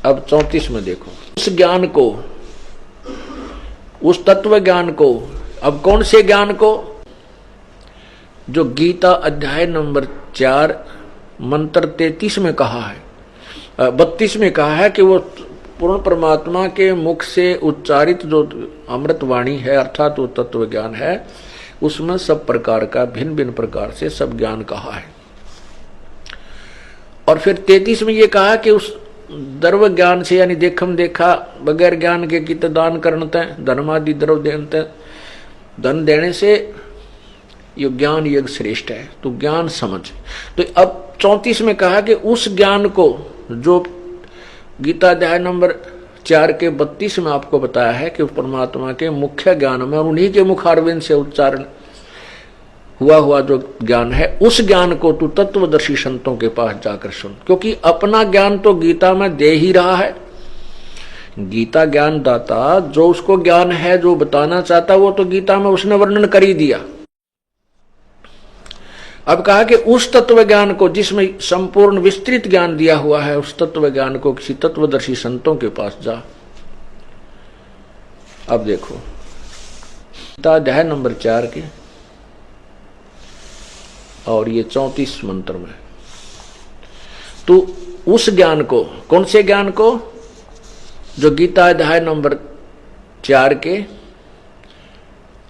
अब 34 में देखो, उस ज्ञान को, उस तत्व ज्ञान को, अब कौन से ज्ञान को, जो गीता अध्याय नंबर 4 मंत्र 33 में कहा है, 32 में कहा है कि वो पूर्ण परमात्मा के मुख से उच्चारित जो अमृत वाणी है अर्थात वो तत्व ज्ञान है, उसमें सब प्रकार का भिन्न भिन्न प्रकार से सब ज्ञान कहा है। और फिर 33 में ये कहा कि उस द्रव्य ज्ञान से यानी देखम देखा बगैर ज्ञान के कित दान करते धर्मादि द्रव्य देते, धन देने से ये ज्ञान यज्ञ श्रेष्ठ है। तो ज्ञान समझ। तो अब 34 में कहा कि उस ज्ञान को जो गीता अध्याय नंबर 4 के 32 में आपको बताया है कि परमात्मा के मुख्य ज्ञान में और उन्हीं के मुखारविंद से उच्चारण हुआ जो ज्ञान है, उस ज्ञान को तू तत्वदर्शी संतों के पास जाकर सुन। क्योंकि अपना ज्ञान तो गीता में दे ही रहा है। गीता ज्ञान दाता जो उसको ज्ञान है जो बताना चाहता वो तो गीता में उसने वर्णन कर ही दिया। अब कहा कि उस तत्व ज्ञान को जिसमें संपूर्ण विस्तृत ज्ञान दिया हुआ है, उस तत्व ज्ञान को किसी तत्वदर्शी संतों के पास जा। अब देखो गीता अध्याय नंबर 4 के और ये 34 मंत्र में, तो उस ज्ञान को, कौन से ज्ञान को, जो गीता अध्याय नंबर 4 के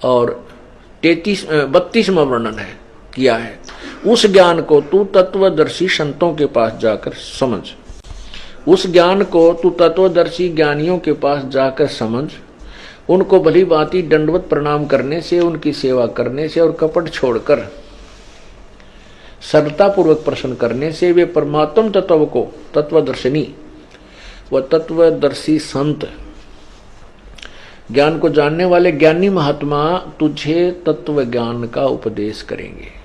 और 32 में वर्णन है किया है, उस ज्ञान को तू तत्वदर्शी संतों के पास जाकर समझ। उस ज्ञान को तू तत्वदर्शी ज्ञानियों के पास जाकर समझ। उनको भली भांति दंडवत प्रणाम करने से, उनकी सेवा करने से और कपट छोड़कर सरलता पूर्वक प्रश्न करने से वे परमात्म तत्व को, तत्वदर्शिनी व तत्वदर्शी संत, ज्ञान को जानने वाले ज्ञानी महात्मा तुझे तत्व ज्ञान का उपदेश करेंगे।